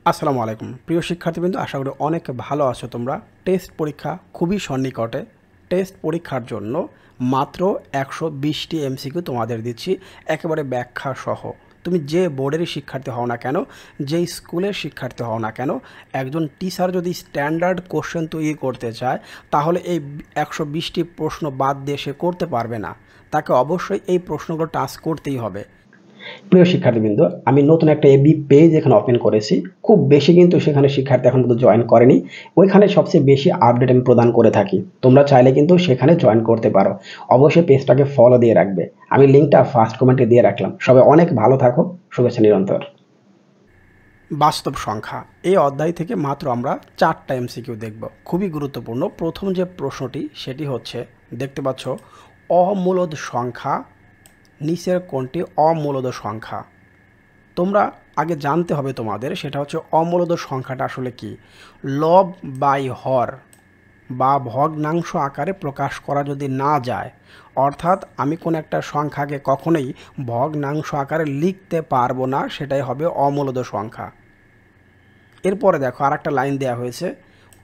আসসালামু আলাইকুম প্রিয় শিক্ষার্থীবৃন্দ, আশা করি অনেক ভালো আছো তোমরা। টেস্ট পরীক্ষা খুবই সন্নিকটে। টেস্ট পরীক্ষার জন্য মাত্র 120টি এমসিকিউ তোমাদের দিচ্ছি, একেবারে ব্যাখ্যা সহ। তুমি যে বোর্ডেরই শিক্ষার্থী হও না কেন, যেই স্কুলের শিক্ষার্থী হও না কেন, একজন টিচার যদি স্ট্যান্ডার্ড কোশ্চেন তৈরি করতে চায় তাহলে এই 120টি প্রশ্ন বাদ দিয়ে সে করতে পারবে না। তাকে অবশ্যই এই প্রশ্নগুলো টাচ করতেই হবে। প্রিয় শিক্ষার্থীবৃন্দ, আমি নতুন একটা এবি পেজ এখানে ওপেন করেছি। খুব বেশি কিন্তু সেখানে শিক্ষার্থী এখন পর্যন্ত জয়েন করেনি। ওইখানে সবচেয়ে বেশি আপডেট আমি প্রদান করে থাকি। তোমরা চাইলে কিন্তু সেখানে জয়েন করতে পারো। অবশ্যই পেজটাকে ফলো দিয়ে রাখবে। আমি লিঙ্কটা ফার্স্ট কমেন্টে দিয়ে রাখলাম। সবাই অনেক ভালো থাকো। শুভেচ্ছা নিরন্তর। বাস্তব সংখ্যা এই অধ্যায় থেকে মাত্র আমরা 4টা এমসিকিউ দেখব, খুবই গুরুত্বপূর্ণ। প্রথম যে প্রশ্নটি সেটি হচ্ছে, দেখতে পাচ্ছ অমূলদ সংখ্যা নিচের কোনটি অমূলদ সংখ্যা? তোমরা আগে জানতে হবে তোমাদের, সেটা হচ্ছে অমূলদ সংখ্যাটা আসলে কি। লব বাই হর বা ভগ্নাংশ আকারে প্রকাশ করা যদি না যায়, অর্থাৎ আমি কোনো একটা সংখ্যাকে কখনোই ভগ্নাংশ আকারে লিখতে পারবো না, সেটাই হবে অমূলদ সংখ্যা। এরপরে দেখো আরেকটা লাইন দেওয়া হয়েছে,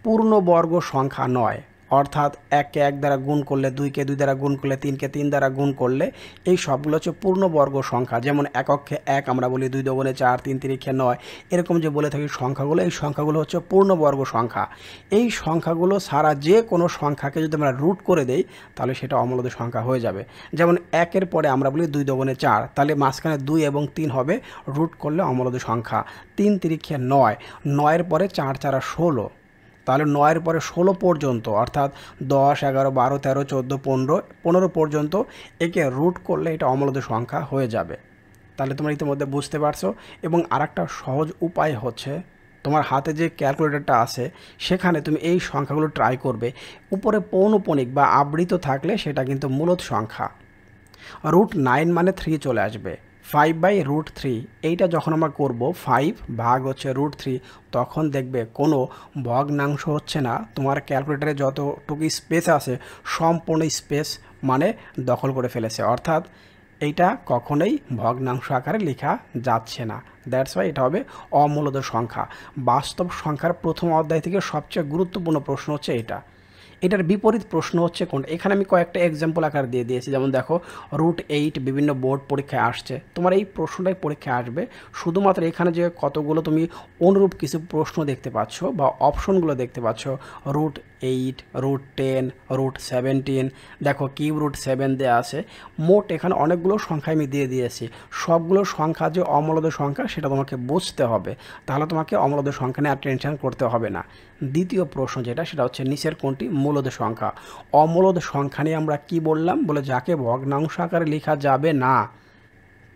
পূর্ণবর্গ সংখ্যা নয়, অর্থাৎ 1কে 1 দ্বারা গুণ করলে, 2কে 2 দ্বারা গুণ করলে, 3কে 3 দ্বারা গুণ করলে, এই সবগুলো হচ্ছে পূর্ণবর্গ সংখ্যা। যেমন এককে 1 আমরা বলি, 2 দুগুণে 4, 3 তিরিখে 9, এরকম যে বলে থাকি সংখ্যাগুলো, এই সংখ্যাগুলো হচ্ছে পূর্ণবর্গ সংখ্যা। এই সংখ্যাগুলো ছাড়া যে কোনো সংখ্যাকে যদি আমরা রুট করে দেই তাহলে সেটা অমূলদ সংখ্যা হয়ে যাবে। যেমন 1-এর পরে আমরা বলি 2 দুগুণে 4, তাহলে মাঝখানে 2 এবং 3 হবে, রুট করলে অমূলদ সংখ্যা। 3 তিরিখে 9, 9-এর পরে 4 4 16, তাহলে 9-এর পরে 16 পর্যন্ত, অর্থাৎ 10, 11, 12, 13, 14, 15, 15 পর্যন্ত একে রুট করলে এটা অমূলদ সংখ্যা হয়ে যাবে। তাহলে তোমরা ইতিমধ্যে বুঝতে পারছো। এবং আরেকটা সহজ উপায় হচ্ছে, তোমার হাতে যে ক্যালকুলেটরটা আছে সেখানে তুমি এই সংখ্যাগুলো ট্রাই করবে। উপরে পৌনঃপুনিক বা আবৃত থাকলে সেটা কিন্তু মূলদ সংখ্যা। √9 মানে 3 চলে আসবে। 5/√3, এইটা যখন আমরা করব 5 ভাগ হচ্ছে √3, তখন দেখবে কোনো ভগ্নাংশ হচ্ছে না। তোমার ক্যালকুলেটরে যতটুকু স্পেস আছে সম্পূর্ণ স্পেস মানে দখল করে ফেলেছে, অর্থাৎ এইটা কখনোই ভগ্নাংশ আকারে লেখা যাচ্ছে না। দ্যাটস ওয়াই এটা হবে অমূলদ সংখ্যা। বাস্তব সংখ্যার প্রথম অধ্যায় থেকে সবচেয়ে গুরুত্বপূর্ণ প্রশ্ন হচ্ছে এটা। এটার বিপরীত প্রশ্ন হচ্ছে কোনটা, এখানে আমি কয়েকটা এক্সাম্পল আকার দিয়ে দিয়েছি। যেমন দেখো √8 বিভিন্ন বোর্ড পরীক্ষায় আসছে, তোমার এই প্রশ্নটাই পরীক্ষায় আসবে। শুধুমাত্র এখানে যে কতগুলো তুমি অনুরূপ কিছু প্রশ্ন দেখতে পাচ্ছ বা অপশনগুলো দেখতে পাচ্ছ, √8, √10, √17, দেখো কিউব √7 দেওয়া আছে। মোট এখানে অনেকগুলো সংখ্যা আমি দিয়ে দিয়েছি। সবগুলো সংখ্যা যে অমূলদ সংখ্যা সেটা তোমাকে বুঝতে হবে, তাহলে তোমাকে অমূলদ সংখ্যা নিয়ে আর টেনশন করতে হবে না। দ্বিতীয় প্রশ্ন যেটা, সেটা হচ্ছে নিচের কোনটি মূলদ সংখ্যা? অমূলদ সংখ্যা নিয়ে আমরা কি বললাম, বলে যাকে ভগ্নাংশ আকারে লেখা যাবে না।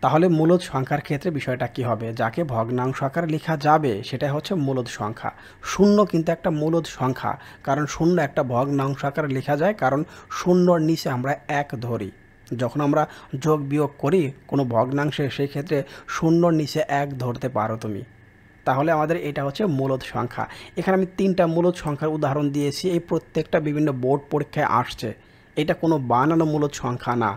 তাহলে মূলদ সংখ্যার ক্ষেত্রে বিষয়টা কি হবে, যাকে ভগ্নাংশ আকারে লেখা যাবে সেটাই হচ্ছে মূলদ সংখ্যা। শূন্য কিন্তু একটা মূলদ সংখ্যা, কারণ শূন্য একটা ভগ্নাংশ আকারে লেখা যায়, কারণ শূন্যর নিচে আমরা 1 ধরি। যখন আমরা যোগ বিয়োগ করি কোনো ভগ্নাংশে, সেই ক্ষেত্রে শূন্যর নিচে 1 ধরতে পারো তুমি। তাহলে আমাদের এটা হচ্ছে মূলদ সংখ্যা। এখানে আমি 3টা মূলদ সংখ্যার উদাহরণ দিয়েছি, এই প্রত্যেকটা বিভিন্ন বোর্ড পরীক্ষায় আসছে। এটা কোনো বানানো মূলদ সংখ্যা না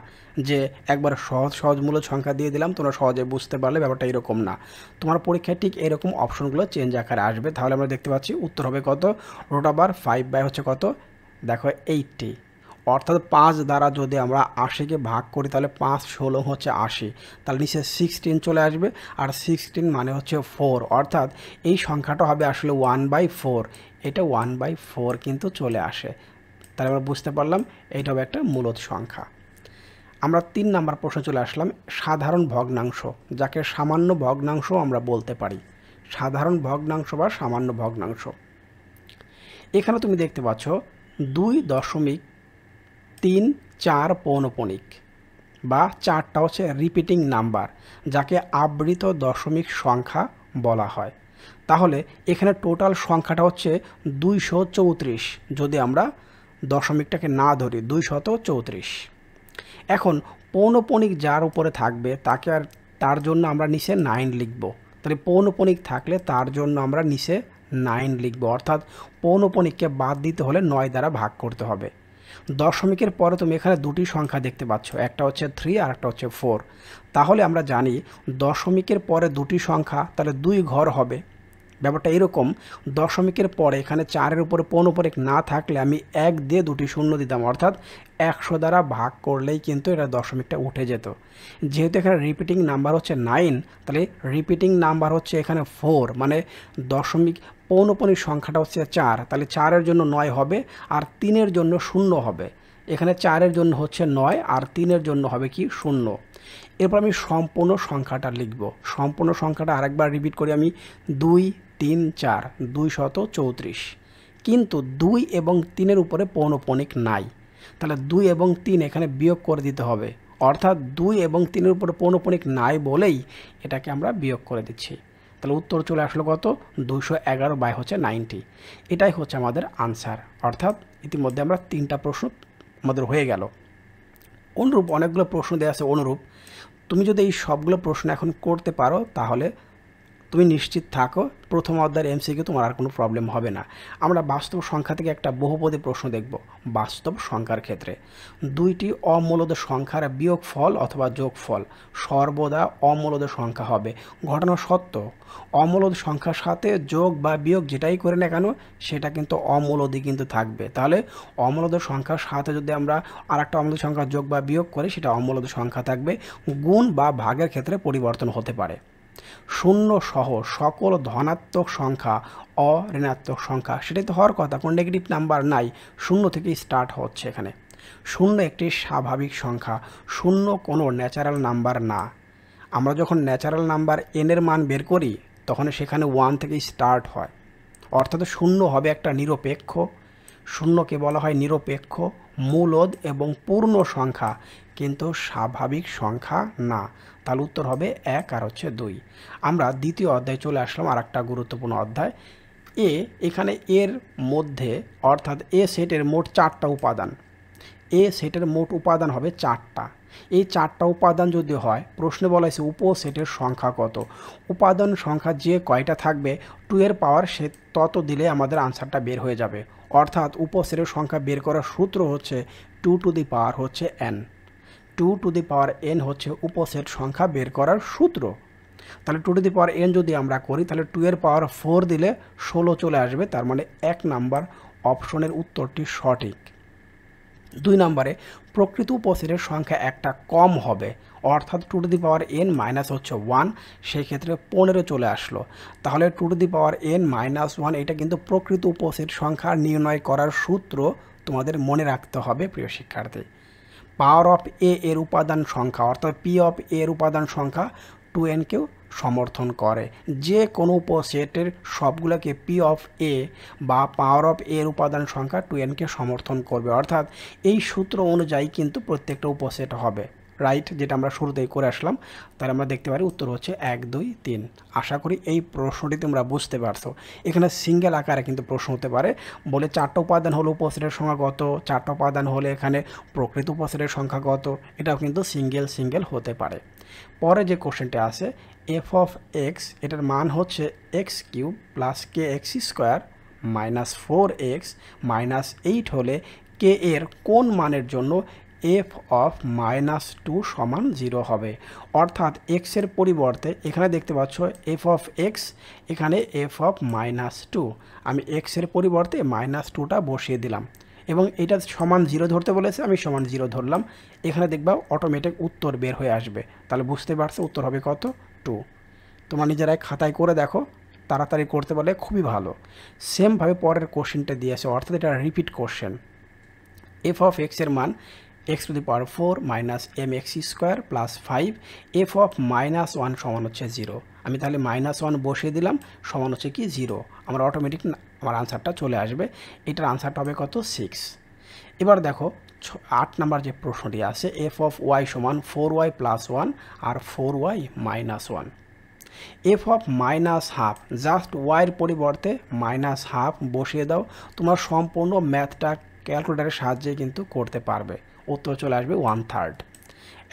যে একবার সহজ সহজ মূলদ সংখ্যা দিয়ে দিলাম তোমরা সহজে বুঝতে পারলে, ব্যাপারটা এরকম না। তোমার পরীক্ষায় ঠিক এরকম অপশনগুলো চেঞ্জ আকারে আসবে। তাহলে আমরা দেখতে পাচ্ছি উত্তর হবে কত, √5 হচ্ছে কত, দেখো 80, অর্থাৎ 5 দ্বারা যদি আমরা 80কে ভাগ করি তাহলে 5 16 হচ্ছে 80, তাহলে নিচে 16 চলে আসবে। আর 16 মানে হচ্ছে 4, অর্থাৎ এই সংখ্যাটা হবে আসলে 1/4। এটা 1/4 কিন্তু চলে আসে। তাহলে আমরা বুঝতে পারলাম এইটা হবে একটা মূলদ সংখ্যা। আমরা 3 নাম্বার প্রশ্নে চলে আসলাম, সাধারণ ভগ্নাংশ, যাকে সামান্য ভগ্নাংশ আমরা বলতে পারি। সাধারণ ভগ্নাংশ বা সামান্য ভগ্নাংশ, এখানে তুমি দেখতে পাচ্ছ 2.34 পৌনঃপুনিক বা 4টা হচ্ছে রিপিটিং নাম্বার, যাকে আবৃত দশমিক সংখ্যা বলা হয়। তাহলে এখানে টোটাল সংখ্যাটা হচ্ছে 234, যদি আমরা দশমিকটাকে না ধরি 234। এখন পৌনঃপুনিক যার উপরে থাকবে তাকে আর, তার জন্য আমরা নিচে 9 লিখব। তাহলে পৌনঃপুনিক থাকলে তার জন্য আমরা নিচে 9 লিখব, অর্থাৎ পৌনঃপুনিককে বাদ দিতে হলে 9 দ্বারা ভাগ করতে হবে। দশমিকের পরে তুমি এখানে দুটি সংখ্যা দেখতে পাচ্ছ, একটা হচ্ছে 3 আর একটা হচ্ছে 4। তাহলে আমরা জানি দশমিকের পরে দুটি সংখ্যা, তাহলে 2 ঘর হবে, ব্যাপারটা এরকম, দশমিকের পরে এখানে 4-এর উপরে পৌনঃপুনিক না থাকলে আমি 1 দিয়ে 2টি শূন্য দিতাম, অর্থাৎ 100 দ্বারা ভাগ করলেই কিন্তু এটা দশমিকটা উঠে যেত। যেহেতু এখানে রিপিটিং নাম্বার হচ্ছে 9, তাহলে রিপিটিং নাম্বার হচ্ছে এখানে 4, মানে দশমিক পৌনঃপুনিক সংখ্যাটা হচ্ছে 4, তাহলে 4-এর জন্য 9 হবে আর 3-এর জন্য 0 হবে। এখানে 4-এর জন্য হচ্ছে 9 আর 3-এর জন্য হবে কি 0। এরপর আমি সম্পূর্ণ সংখ্যাটা লিখব। সম্পূর্ণ সংখ্যাটা আরেকবার রিপিট করি আমি, 2 3 4 234। কিন্তু 2 এবং 3-এর উপরে পৌনঃপুনিক নাই, তাহলে 2 এবং 3 এখানে বিয়োগ করে দিতে হবে, অর্থাৎ 2 এবং 3-এর উপরে পৌনঃপুনিক নাই বলেই এটাকে আমরা বিয়োগ করে দিচ্ছি। তাহলে উত্তর চলে আসলো কত, 211/90। এটাই হচ্ছে আমাদের আনসার। অর্থাৎ ইতিমধ্যে আমরা 3টা প্রশ্ন আমাদের হয়ে গেল। অনুরূপ অনেকগুলো প্রশ্ন দেওয়া আছে অনুরূপ। তুমি যদি এই সবগুলো প্রশ্ন এখন করতে পারো তাহলে তুমি নিশ্চিত থাকো প্রথম অধ্যায়ের এমসিকিউ তোমার আর কোনো প্রবলেম হবে না। আমরা বাস্তব সংখ্যা থেকে একটা বহুপদী প্রশ্ন দেখব। বাস্তব সংখ্যার ক্ষেত্রে 2টি অমূলদ সংখ্যার বিয়োগফল অথবা যোগফল সর্বদা অমূলদ সংখ্যা হবে। ঘটনা সত্য, অমূলদ সংখ্যার সাথে যোগ বা বিয়োগ যেটাই করে না কেন সেটা কিন্তু অমূলদই কিন্তু থাকবে। তাহলে অমূলদ সংখ্যার সাথে যদি আমরা আরেকটা অমূলদ সংখ্যা যোগ বা বিয়োগ করি সেটা অমূলদ সংখ্যা থাকবে। গুণ বা ভাগের ক্ষেত্রে পরিবর্তন হতে পারে। শূন্য সহ সকল ধনাত্মক সংখ্যা অঋণাত্মক সংখ্যা, সেটাই তো হওয়ার কথা, কোনো নেগেটিভ নাম্বার নাই, শূন্য থেকেই স্টার্ট হচ্ছে এখানে। শূন্য একটি স্বাভাবিক সংখ্যা, শূন্য কোনো ন্যাচারাল নাম্বার না। আমরা যখন ন্যাচারাল নাম্বার এর মান বের করি তখন সেখানে 1 থেকেই স্টার্ট হয়, অর্থাৎ শূন্য হবে একটা নিরপেক্ষ, শূন্যকে বলা হয় নিরপেক্ষ, মূলদ এবং পূর্ণ সংখ্যা, কিন্তু স্বাভাবিক সংখ্যা না। তাহলে উত্তর হবে 1 আর হচ্ছে 2। আমরা দ্বিতীয় অধ্যায়ে চলে আসলাম, আর একটা গুরুত্বপূর্ণ অধ্যায়। এখানে এর মধ্যে অর্থাৎ এ সেটের মোট 4টা উপাদান, এ সেটের মোট উপাদান হবে 4টা। এই 4টা উপাদান যদি হয়, প্রশ্নে বলা হয়েছে উপসেটের সংখ্যা কত। উপাদান সংখ্যা যে কয়টা থাকবে 2 এর পাওয়ার সে তত দিলে আমাদের আনসারটা বের হয়ে যাবে। অর্থাৎ উপসেটের সংখ্যা বের করার সূত্র হচ্ছে 2 টু দি পাওয়ার হচ্ছে n। 2 two the power n হচ্ছে উপসেট সংখ্যা বের করার সূত্র। তাহলে 2 টু দি পাওয়ার n যদি আমরা করি তাহলে 2 এর পাওয়ার 4 দিলে 16 চলে আসবে। তার মানে 1 নাম্বার অপশনের উত্তরটি সঠিক। 2 নম্বরে প্রকৃত উপসেটের সংখ্যা একটা কম হবে, অর্থাৎ 2 two the power n minus হচ্ছে 1, সেই ক্ষেত্রে 15 চলে আসলো। তাহলে 2 two the power n minus 1 এটা কিন্তু প্রকৃত উপসেট সংখ্যা নির্ণয় করার সূত্র তোমাদের মনে রাখতে হবে প্রিয় শিক্ষার্থী। পাওয়ার অফ এ এর উপাদান সংখ্যা অর্থাৎ পি অফ এ এর উপাদান সংখ্যা 2nকেও সমর্থন করে। যে কোনো উপসেটের সবগুলোকে পি অফ এ বা পাওয়ার অফ এর উপাদান সংখ্যা 2nকে সমর্থন করবে, অর্থাৎ এই সূত্র অনুযায়ী কিন্তু প্রত্যেকটা উপসেট হবে। রাইট, যেটা আমরা শুরুতেই করে আসলাম। তাহলে আমরা দেখতে পারি উত্তর হচ্ছে 1 2 3। আশা করি এই প্রশ্নটি তোমরা বুঝতে পারছো। এখানে সিঙ্গেল আকারে কিন্তু প্রশ্ন হতে পারে, বলে 4টা উপাদান হলো উপসেটের সংখ্যা কত, 4টা উপাদান হলে এখানে প্রকৃত উপসেটের সংখ্যা কত, এটাও কিন্তু সিঙ্গেল হতে পারে। পরে যে কোশ্চেনটা আছে এফ অফ এক্স, এটার মান হচ্ছে x cube plus k x square minus 4x minus 8 হলে কে এর কোন মানের জন্য এফ অফ -2 সমান 0 হবে। অর্থাৎ এক্সের পরিবর্তে এখানে দেখতে পাচ্ছ এফ অফ এক্স, এখানে এফ অফ -2, আমি এক্সের পরিবর্তে -2টা বসিয়ে দিলাম এবং এটা সমান 0 ধরতে বলেছে, আমি সমান 0 ধরলাম। এখানে দেখবা অটোমেটিক উত্তর বের হয়ে আসবে। তাহলে বুঝতে পারছো উত্তর হবে কত, 2। তোমরা নিজেরাই খাতায় করে দেখো, তাড়াতাড়ি করতে পারলে খুবই ভালো। সেমভাবে পরের কোশ্চেনটা দিয়েছে, অর্থাৎ এটা রিপিট কোশ্চেন। এফ অফ এক্সের মান x to the power 4 minus m x square plus 5, f of -1 সমান হচ্ছে 0। আমি তাহলে -1 বসিয়ে দিলাম, সমান হচ্ছে কি 0। আমার অটোমেটিক আমার আনসারটা চলে আসবে। এটার আনসারটা হবে কত, 6। এবার দেখো 8 নাম্বার যে প্রশ্নটি আছে এফ অফ ওয়াই সমান 4y প্লাস 1 আর 4y minus 1। F of -half, just ওয়াইয়ের পরিবর্তে -হাফ বসিয়ে দাও, তোমার সম্পূর্ণ ম্যাথটা ক্যালকুলেটারের সাহায্যে কিন্তু করতে পারবে। উত্তর চলে আসবে 1/3।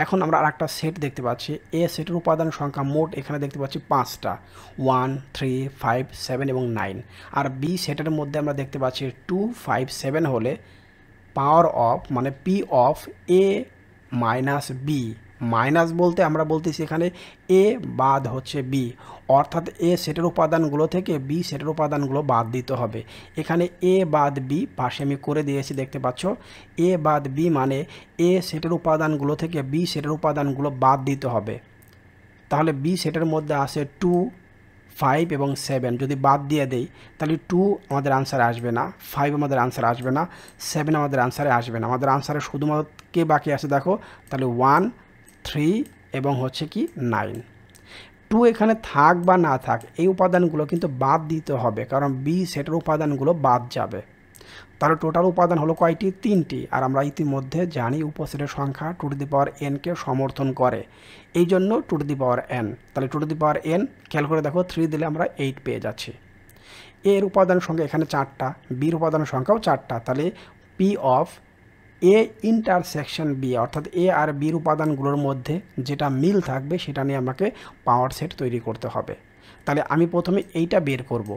এখন আমরা আরেকটা সেট দেখতে পাচ্ছি, এ সেটের উপাদান সংখ্যা মোট এখানে দেখতে পাচ্ছি 5টা, 1 3 5 7 এবং 9। আর বি সেটের মধ্যে আমরা দেখতে পাচ্ছি 2 5 7 হলে পাওয়ার অফ মানে p of a minus b minus বলতে আমরা বলতেছি এখানে এ বাদ হচ্ছে বি, অর্থাৎ এ সেটের উপাদানগুলো থেকে বি সেটের উপাদানগুলো বাদ দিতে হবে। এখানে এ বাদ বি পাশে আমি করে দিয়েছি, দেখতে পাচ্ছ। এ বাদ বি মানে এ সেটের উপাদানগুলো থেকে বি সেটের উপাদানগুলো বাদ দিতে হবে। তাহলে বি সেটের মধ্যে আছে 2, 5 এবং 7। যদি বাদ দিয়ে দেই তাহলে 2 আমাদের আনসারে আসবে না, 5 আমাদের আনসারে আসবে না, 7 আমাদের আনসারে আসবে না। আমাদের আনসারে শুধুমাত্র কে বাকি আছে দেখো, তাহলে 1, 3 এবং হচ্ছে কি 9। 2 এখানে থাক বা না থাক এই উপাদানগুলো কিন্তু বাদ দিতে হবে, কারণ বি সেটের উপাদানগুলো বাদ যাবে। তাহলে টোটাল উপাদান হলো কয়টি? 3টি। আর আমরা ইতিমধ্যে জানি উপসেটের সংখ্যা টু টু দি পাওয়ার এনকে সমর্থন করে, এই জন্য two to the power n. তাহলে two to the power n খেয়াল করে দেখো, 3 দিলে আমরা 8 পেয়ে যাচ্ছি। এর উপাদান সংখ্যা এখানে 4টা, বির উপাদান সংখ্যাও 4টা। তাহলে p of a intersection b, অর্থাৎ এ আর বির উপাদানগুলোর মধ্যে যেটা মিল থাকবে সেটা নিয়ে আমাকে পাওয়ার সেট তৈরি করতে হবে। তাহলে আমি প্রথমে এইটা বের করব।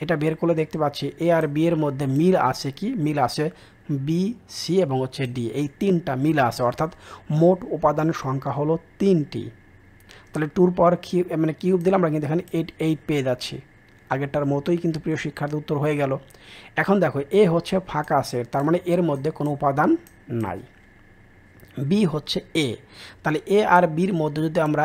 এটা বের করলে দেখতে পাচ্ছি এ আর বি এর মধ্যে মিল আছে কি? মিল আছে বি, সি এবং হচ্ছে ডি, এই 3টা মিল আছে, অর্থাৎ মোট উপাদানের সংখ্যা হলো 3টি। তাহলে 2 এর পাওয়ার কিউব দিলে আমরা কিন্তু এখানে 8 পেয়ে যাচ্ছি। আগেরটার মতোই কিন্তু প্রিয় শিক্ষার্থী উত্তর হয়ে গেল। এখন দেখো এ হচ্ছে ফাঁকা সেট, তার মানে এর মধ্যে কোনো উপাদান নাই। বি হচ্ছে এ, তাহলে এ আর বির মধ্যে যদি আমরা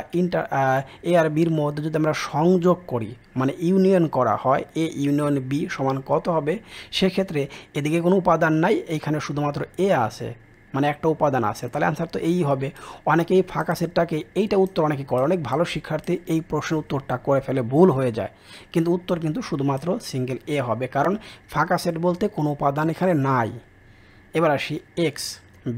এ আর বির মধ্যে যদি আমরা সংযোগ করি, মানে ইউনিয়ন করা হয়, এ ইউনিয়ন বি সমান কত হবে? সেক্ষেত্রে এদিকে কোনো উপাদান নাই, এইখানে শুধুমাত্র এ আছে, মানে একটা উপাদান আছে, তাহলে আনসার তো এই হবে। অনেকেই ফাঁকা সেটটাকে এইটা উত্তর অনেকে করে, অনেক ভালো শিক্ষার্থী এই প্রশ্নের উত্তরটা করে ফেলে, ভুল হয়ে যায়, কিন্তু উত্তর কিন্তু শুধুমাত্র সিঙ্গেল এ হবে, কারণ ফাঁকা সেট বলতে কোনো উপাদান এখানে নাই। এবার আসি এক্স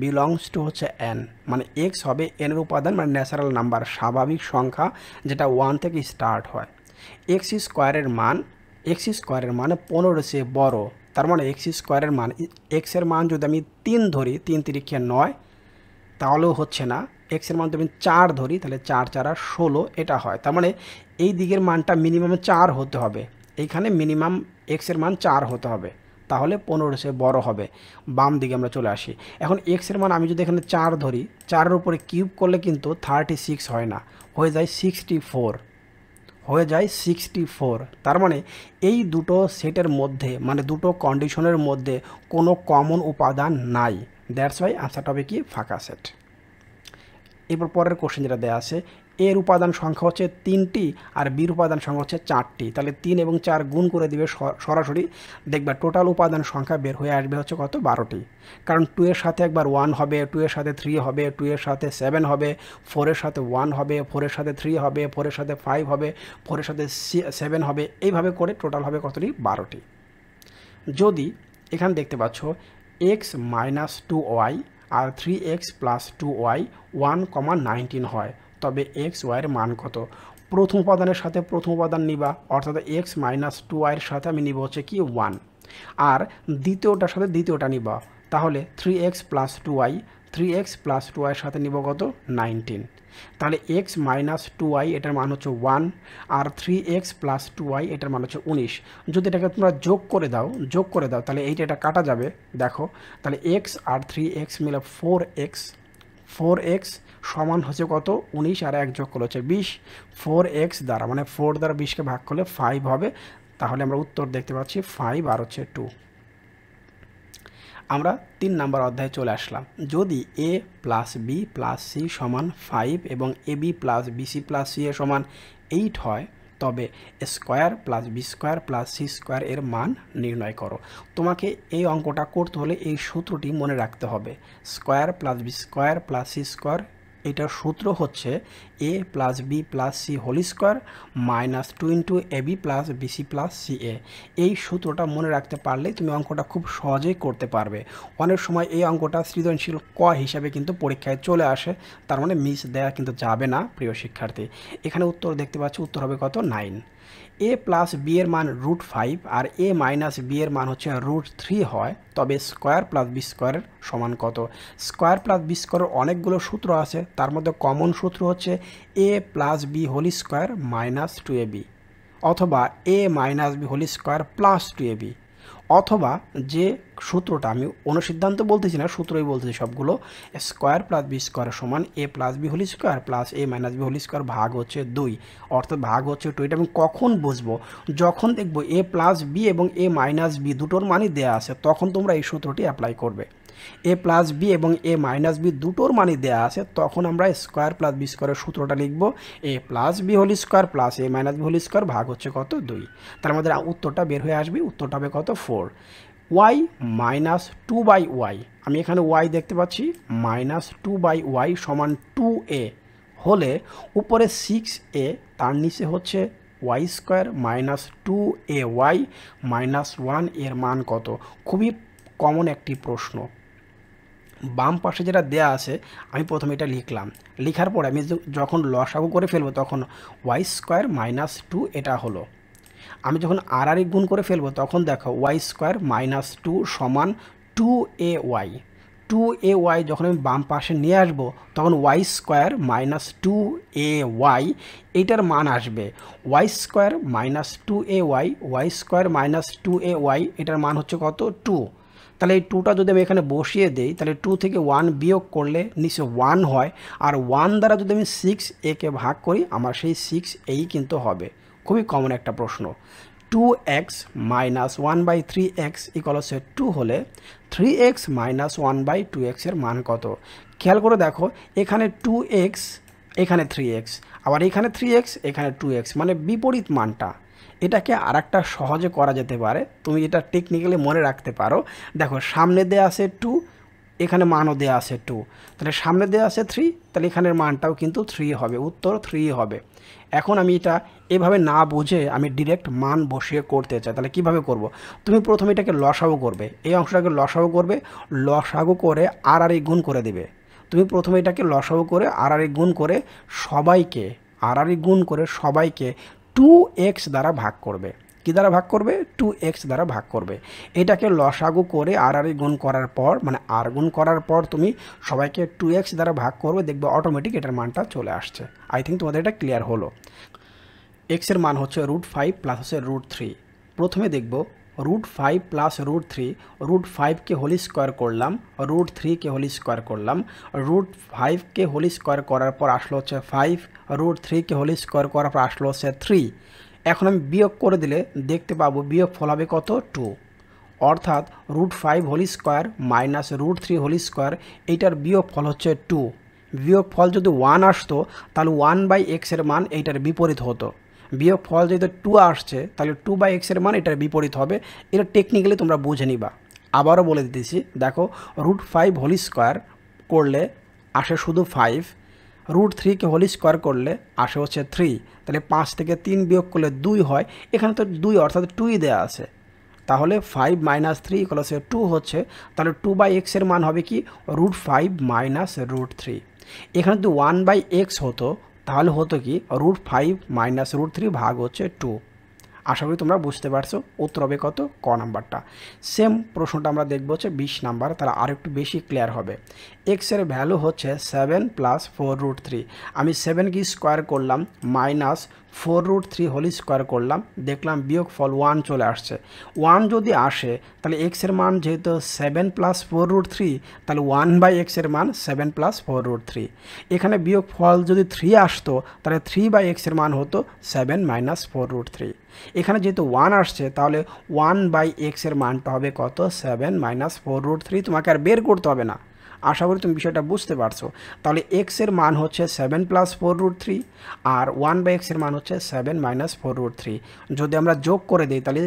বিলংস টু হচ্ছে এন, মানে এক্স হবে এনের উপাদান, মানে ন্যাচারাল নাম্বার, স্বাভাবিক সংখ্যা, যেটা 1 থেকে স্টার্ট হয়। এক্স স্কোয়ারের মান 15 চেয়ে বড়, তার মানে এক্স স্কোয়ারের মান, এক্সের মান যদি আমি 3 ধরি, 3 তিরিখে 9, তাহলেও হচ্ছে না। এক্সের মান যদি আমি 4 ধরি, তাহলে 4 4 16 এটা হয়। তার মানে এই দিকের মানটা মিনিমাম 4 হতে হবে, এইখানে মিনিমাম এক্সের মান 4 হতে হবে, তাহলে 15 চেয়ে বড় হবে। বাম দিকে আমরা চলে আসি। এখন এক্সের মান আমি যদি এখানে 4 ধরি, 4-এর উপরে কিউব করলে কিন্তু 36 হয় না, হয়ে যায় 64, হয়ে যায় 64। তার মানে এই দুটো সেটের মধ্যে, মানে দুটো কন্ডিশনের মধ্যে কোনো কমন উপাদান নাই, দ্যাটস ওয়াই আনসারটা হবে কি? ফাঁকা সেট। এরপর পরের কোশ্চেন যেটা দেওয়া আছে, এর উপাদান সংখ্যা হচ্ছে 3টি আর বির উপাদান সংখ্যা হচ্ছে 4টি, তাহলে 3 এবং 4 গুণ করে দিবে সরাসরি, দেখবে টোটাল উপাদান সংখ্যা বের হয়ে আসবে হচ্ছে কত? 12টি। কারণ 2 এর সাথে একবার 1 হবে, 2 এর সাথে 3 হবে, 2 এর সাথে 7 হবে, 4 এর সাথে 1 হবে, 4 এর সাথে 3 হবে, 4 এর সাথে 5 হবে, 4 এর সাথে 7 হবে, এইভাবে করে টোটাল হবে কতটি? 12টি। যদি এখানে দেখতে পাচ্ছ এক্স মাইনাস 2y আর 3x প্লাস 2y 1,19 হয়, তবে এক্স ওয়াইয়ের মান কত? প্রথম উপাদানের সাথে প্রথম উপাদান নিবা, অর্থাৎ এক্স মাইনাস 2y-এর সাথে আমি নিব হচ্ছে কি 1, আর দ্বিতীয়টার সাথে দ্বিতীয়টা নিবা, তাহলে 3x plus 2y, 3x plus 2y-এর সাথে নিব কত? 19। তাহলে এক্স মাইনাস 2y এটার মান হচ্ছে 1, আর 3x প্লাস 2y এটার মান হচ্ছে 19। যদি এটাকে তোমরা যোগ করে দাও তাহলে এটা কাটা যাবে, দেখো, তাহলে এক্স আর 3x মিলে 4x সমান হচ্ছে কত? 19, আর 1 যোগ করলে হচ্ছে 20। 4x দ্বারা, মানে 4 দ্বারা 20কে ভাগ করলে 5 হবে, তাহলে আমরা উত্তর দেখতে পাচ্ছি 5 আর হচ্ছে 2। আমরা 3 নাম্বার অধ্যায়ে চলে আসলাম। যদি a plus b plus c সমান 5 এবং ab plus bc plus c এর সমান 8 হয়, তবে square plus b square plus c square এর মান নির্ণয় করো। তোমাকে এই অঙ্কটা করতে হলে এই সূত্রটি মনে রাখতে হবে, square plus b square plus c square, এটার সূত্র হচ্ছে a plus b plus c whole square minus 2 into a b plus bc plus c a. এই সূত্রটা মনে রাখতে পারলে তুমি অঙ্কটা খুব সহজেই করতে পারবে। অনেক সময় এই অঙ্কটা সৃজনশীল ক হিসাবে কিন্তু পরীক্ষায় চলে আসে, তার মানে মিস দেওয়া কিন্তু যাবে না প্রিয় শিক্ষার্থী। এখানে উত্তর দেখতে পাচ্ছি, উত্তর হবে কত? 9। a প্লাস বি এর মান √5 আর a মাইনাস বি এর মান হচ্ছে √3 হয়, তবে স্কোয়ার প্লাস বি স্কোয়ারের সমান কত? স্কোয়ার প্লাস বি স্কোয়ারের অনেকগুলো সূত্র আছে, তার মধ্যে কমন সূত্র হচ্ছে a plus b whole square minus 2ab, অথবা a minus b whole square plus 2ab, অথবা যে সূত্রটা, আমি অনুসিদ্ধান্ত বলতেছি না, সূত্রই বলতেছি সবগুলো, স্কোয়ার প্লাস বি স্কোয়ার সমান a plus b whole square plus a minus b whole square ভাগ হচ্ছে 2, অর্থাৎ ভাগ হচ্ছে 2। এটা আমি কখন বুঝবো? যখন দেখবো এ প্লাস বি এবং এ মাইনাস বি দুটোর মানই দেওয়া আছে, তখন তোমরা এই সূত্রটি অ্যাপ্লাই করবে। এ প্লাস বি এবং এ মাইনাস বি দুটোর মানই দেওয়া আছে, তখন আমরা স্কোয়ার প্লাস বি স্কোয়ারের সূত্রটা লিখব, a plus b whole square plus a minus b whole square ভাগ হচ্ছে কত? 2। তার মধ্যে উত্তরটা বের হয়ে আসবে, উত্তরটা হবে কত? 4। ওয়াই মাইনাস 2/y, আমি এখানে ওয়াই দেখতে পাচ্ছি, মাইনাস 2/y সমান 2a হলে উপরে 6a, তার নিচে হচ্ছে Y square minus 2ay minus 1 এর মান কত? খুবই কমন একটি প্রশ্ন। বাম পাশে যেটা দেয়া আছে, আমি প্রথমে এটা লিখলাম, লেখার পর আমি যখন লসাগু করে ফেলবো তখন ওয়াই স্কোয়ার মাইনাস 2 এটা হলো। আমি যখন আর গুণ করে ফেলবো তখন দেখো ওয়াই স্কোয়ার মাইনাস 2 সমান 2ay। 2ay যখন আমি বাম পাশে নিয়ে আসবো তখন ওয়াই স্কোয়ার মাইনাস 2ay এইটার মান আসবে y square minus 2ay, y square minus 2ay এটার মান হচ্ছে কত? 2। তাহলে এই 2টা যদি আমি এখানে বসিয়ে দেই, তাহলে 2 থেকে 1 বিয়োগ করলে নিচে 1 হয়, আর 1 দ্বারা যদি আমি 6a-কে ভাগ করি, আমার সেই 6a কিন্তু হবে। খুবই কমন একটা প্রশ্ন। 2x মাইনাস 1/3x ইকুয়াল হচ্ছে 2 হলে 3x মাইনাস 1/2x এর মান কত? খেয়াল করে দেখো, এখানে 2x, এখানে 3x, আবার এখানে 3x, এখানে 2x, মানে বিপরীত মানটা। এটাকে আরেকটা সহজে করা যেতে পারে, তুমি এটা টেকনিক্যালি মনে রাখতে পারো। দেখো, সামনে দেয়া আছে 2, এখানে মানও দেয়া আছে 2, তাহলে সামনে দেয়া আছে 3, তাহলে এখানের মানটাও কিন্তু 3 হবে, উত্তর 3 হবে। এখন আমি এটা এভাবে না বুঝে আমি ডিরেক্ট মান বসিয়ে করতে চাই, তাহলে কিভাবে করব? তুমি প্রথমে এটাকে লসাগু করবে, এই অংশটাকে লসাগু করবে, লসাগু করে আর গুণ করে দেবে। তুমি প্রথমে এটাকে লসাগু করে আর গুণ করে সবাইকে, আর গুণ করে সবাইকে 2x দ্বারা ভাগ করবে। কি দ্বারা ভাগ করবে? 2x দ্বারা ভাগ করবে। এটাকে লসাগু করে আর গুণ করার পর, মানে আর গুণ করার পর তুমি সবাইকে 2x দ্বারা ভাগ করবে, দেখবে অটোমেটিক এটার মানটা চলে আসছে। আই থিঙ্ক তোমাদের এটা ক্লিয়ার হলো। x এর মান হচ্ছে √5 প্লাস হচ্ছে √3। প্রথমে দেখব √5 প্লাস √3, √5কে হোল স্কোয়ার করলাম, √3কে হোল স্কোয়ার করলাম, √5কে হোল স্কোয়ার করার পর আসলো হচ্ছে 5, √3কে হোল স্কোয়ার করার পর আসলো হচ্ছে 3। এখন আমি বিয়োগ করে দিলে দেখতে পাবো বিয়োগ ফল হবে কত? 2। অর্থাৎ √5 whole square minus √3 whole square, এইটার বিয়োগ ফল হচ্ছে 2। বিয়োগ ফল যদি 1 আসতো তাহলে 1/x এর মান এইটার বিপরীত হতো। বিয়োগ ফল যেহেতু 2 আসছে, তাহলে 2/x এর মান এটার বিপরীত হবে। এটা টেকনিক্যালি তোমরা বুঝে নিবা। আবারও বলে দিতেছি, দেখো √5 হোল স্কোয়ার করলে আসে শুধু 5, √3কে হোল স্কোয়ার করলে আসে হচ্ছে 3, তাহলে 5 থেকে 3 বিয়োগ করলে 2 হয়, এখানে তো 2 অর্থাৎ 2ই দেওয়া আছে। তাহলে 5 মাইনাস 3 ইকুয়াল হচ্ছে 2 হচ্ছে, তাহলে 2/x এর মান হবে কি? √5 মাইনাস √3। এখানে যদি 1/x হতো তাহলে হতো কি? √5 মাইনাস √3 ভাগ হচ্ছে 2। আশা করি তোমরা বুঝতে পারছো। উত্তর হবে কত? ক নাম্বারটা। সেম প্রশ্নটা আমরা দেখবো হচ্ছে 20 নাম্বার, তাহলে আর একটু বেশি ক্লিয়ার হবে। x এর ভ্যালু হচ্ছে 7 প্লাস 4√3। আমি 7কে স্কোয়ার করলাম, মাইনাস 4√3 হোল স্কোয়ার করলাম, দেখলাম বিয়োগ ফল 1 চলে আসছে। 1 যদি আসে তাহলে x এর মান যেহেতু 7 প্লাস 4√3, তাহলে 1/x এর মান 7 প্লাস 4√3। এখানে বিয়োগ ফল যদি 3 আসতো তাহলে 3/x এর মান হতো 7 মাইনাস 4√3। এখানে যেহেতু 1 আসছে তাহলে 1/x এর মানটা হবে কত? 7 মাইনাস 4√3। তোমাকে আর বের করতে হবে না, আশা করি তুমি বিষয়টা বুঝতে পারছো। তাহলে x এর মান হচ্ছে 7 প্লাস 4√3 আর 1/x এর মান হচ্ছে 7 মাইনাস 4√3। যদি আমরা যোগ করে দিই তাহলে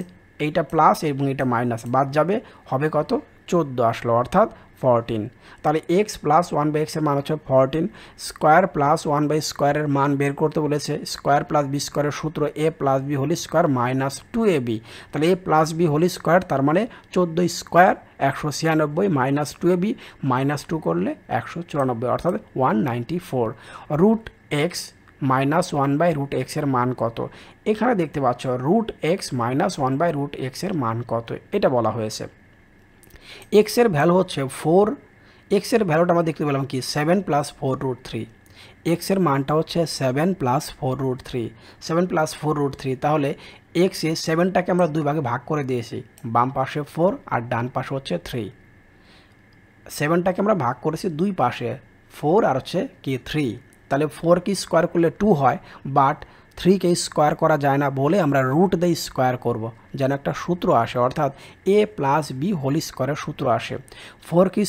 এইটা প্লাস এবং এটা মাইনাস বাদ যাবে, হবে কত? 14 আসলো, অর্থাৎ 14। তাহলে x প্লাস 1/x এর মান হচ্ছে 14। স্কোয়ার প্লাস 1/স্কোয়ারের মান বের করতে বলেছে। স্কোয়ার প্লাস বি স্কোয়ারের সূত্র a plus b whole square minus 2ab। তাহলে a plus b whole square তার মানে 14 স্কোয়ার 196 মাইনাস 2ab, মাইনাস 2 করলে 194, অর্থাৎ 194। √x মাইনাস 1/√x এর মান কত? এখানে দেখতে পাচ্ছ √x মাইনাস 1/√x এর মান কত এটা বলা হয়েছে। x এর ভ্যালু হচ্ছে 4, x এর ভ্যালুটা আমরা দেখতে পেলাম কি? 7 প্লাস 4√3। x এর মানটা হচ্ছে 7 প্লাস 4√3, 7 প্লাস 4√3। তাহলে এক্সে 7টাকে আমরা 2 ভাগে ভাগ করে দিয়েছি, বাম পাশে 4 আর ডান পাশে হচ্ছে 3। 7টাকে আমরা ভাগ করেছি 2 পাশে, 4 আর হচ্ছে কি 3। তাহলে 4কে স্কোয়ার করলে 2 হয়, বাট 3কে স্কোয়ার করা যায় না বলে আমরা রুট দিয়ে স্কোয়ার করব, যেন একটা সূত্র আসে, অর্থাৎ a প্লাস বি হোল স্কোয়ারের সূত্র আসে। 4কে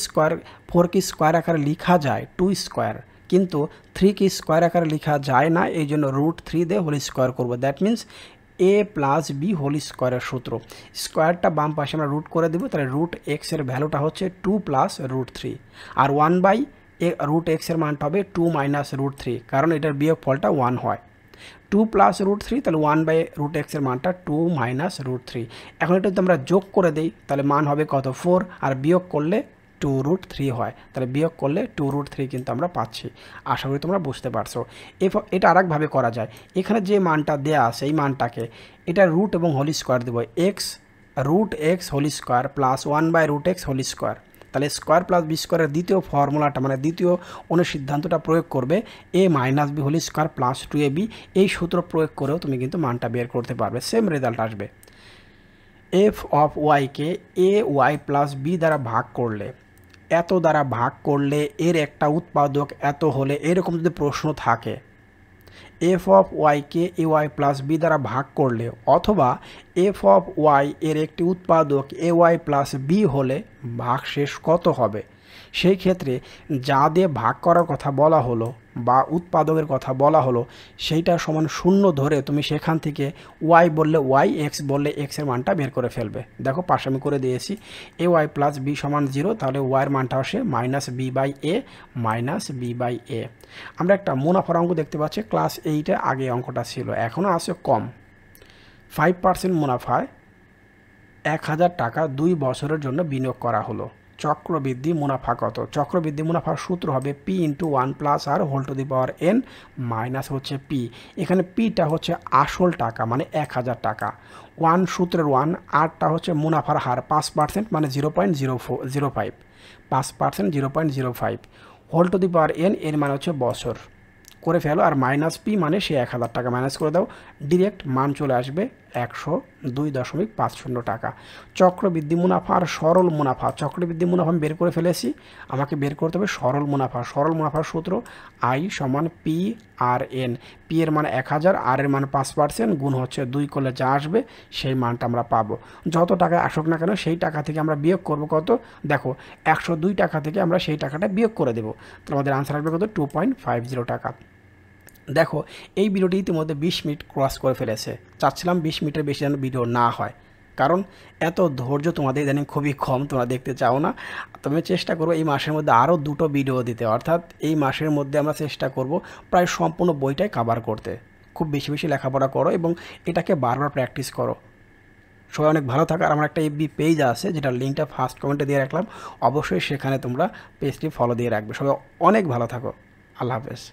স্কোয়ার আকারে লেখা যায় 2 স্কোয়ার, কিন্তু 3কে স্কোয়ার আকারে লেখা যায় না, এই জন্য রুট 3 দিয়ে হোল স্কোয়ার করবো। That means a plus b whole স্কোয়ারের সূত্র। স্কোয়ারটা বাম পাশে আমরা রুট করে দেবো, তাহলে রুট এক্সের ভ্যালুটা হচ্ছে 2 প্লাস রুট 3, আর 1 রুট এক্সের মানটা হবে 2 মাইনাস রুট 3, কারণ এটার বিয়োগ ফলটা 1 হয়। 2 প্লাস রুট 3, তাহলে 1/রুট এক্সের মানটা 2 মাইনাস রুট 3। এখন এটা যদি আমরা যোগ করে দিই তাহলে মান হবে কত 4, আর বিয়োগ করলে 2 রুট 3 হয়, তাহলে বিয়োগ করলে 2 রুট 3 কিন্তু আমরা পাচ্ছি। আশা করি তোমরা বুঝতে পারছো। এটা আরেকভাবে করা যায়, এখানে যে মানটা দেয়া আছে এই মানটাকে এটা রুট এবং হোল স্কোয়ার দেবো, x root x whole square plus 1/রুট এক্স হোল স্কোয়ার। তাহলে স্কোয়ার প্লাস বি স্কোয়ারের দ্বিতীয় ফর্মুলাটা মানে দ্বিতীয় অনুসিদ্ধান্তটা প্রয়োগ করবে, a minus b whole square plus 2ab। এই সূত্র প্রয়োগ করেও তুমি কিন্তু মানটা বের করতে পারবে, সেম রেজাল্ট আসবে। এফ অফ ওয়াইকে এ ওয়াই প্লাস বি দ্বারা ভাগ করলে, এত দ্বারা ভাগ করলে এর একটা উৎপাদক এত হলে, এরকম যদি প্রশ্ন থাকে, এফ অফ ওয়াইকে এ ওয়াই প্লাস বি দ্বারা ভাগ করলে, অথবা এফ অফ ওয়াই এর একটি উৎপাদক এ ওয়াই প্লাস বি হলে ভাগশেষ কত হবে, সেই ক্ষেত্রে যা দিয়ে ভাগ করার কথা বলা হলো বা উৎপাদকের কথা বলা হলো সেইটা সমান 0 ধরে তুমি সেখান থেকে ওয়াই বললে ওয়াই, এক্স বললে এক্সের মানটা বের করে ফেলবে। দেখো পাশে আমি করে দিয়েছি, এ ওয়াই প্লাস বি সমান 0, তাহলে ওয়াইয়ের মানটা আসে minus b by a, minus b by a. আমরা একটা মুনাফার অঙ্ক দেখতে পাচ্ছি, ক্লাস 8-এ আগে অঙ্কটা ছিল, এখনও আছে কম। 5% মুনাফায় 1000 টাকা 2 বছরের জন্য বিনিয়োগ করা হলো। চক্রবৃদ্ধি মুনাফা কত? চক্রবৃদ্ধি মুনাফার সূত্র হবে p into 1 plus r whole to the power n minus হচ্ছে পি। এখানে পিটা হচ্ছে আসল টাকা মানে 1000 টাকা, 1 সূত্রের 1, আরটা হচ্ছে মুনাফার হার 5% মানে 0.05, 5% 0.05, whole to the power n এর মানে হচ্ছে বছর করে ফেলো, আর মাইনাস পি মানে সে 1000 টাকা মাইনাস করে দাও, ডিরেক্ট মান চলে আসবে 102.50 টাকা। চক্রবৃদ্ধি মুনাফা আর সরল মুনাফা, চক্রবৃদ্ধি মুনাফা আমি বের করে ফেলেছি, আমাকে বের করতে হবে সরল মুনাফা। সরল মুনাফার সূত্র আই সমান পি আর এন, পি এর মান 1000, আর এর মান 5%, গুণ হচ্ছে 2 করলে যা আসবে সেই মানটা আমরা পাবো। যত টাকায় আসুক না কেন সেই টাকা থেকে আমরা বিয়োগ করব কত, দেখো 102 টাকা থেকে আমরা সেই টাকাটা বিয়োগ করে দেবো, তো আমাদের আনসার আসবে কত 2.50 টাকা। দেখো এই ভিডিওটি ইতিমধ্যে 20 মিনিট ক্রস করে ফেলেছে, চাচ্ছিলাম 20 মিনিটের বেশি যেন ভিডিও না হয়, কারণ এত ধৈর্য তোমাদের ইদানিং খুবই কম, তোমরা দেখতে চাও না। তুমি চেষ্টা করো এই মাসের মধ্যে আরও 2টো ভিডিও দিতে, অর্থাৎ এই মাসের মধ্যে আমরা চেষ্টা করব প্রায় সম্পূর্ণ বইটাই কভার করতে। খুব বেশি বেশি লেখাপড়া করো এবং এটাকে বারবার প্র্যাকটিস করো। সবাই অনেক ভালো থাকো। আর আমার একটা এফবি পেজ আছে যেটার লিঙ্কটা ফার্স্ট কমেন্টে দিয়ে রাখলাম, অবশ্যই সেখানে তোমরা পেজটি ফলো দিয়ে রাখবে। সবাই অনেক ভালো থাকো, আল্লাহ হাফেজ।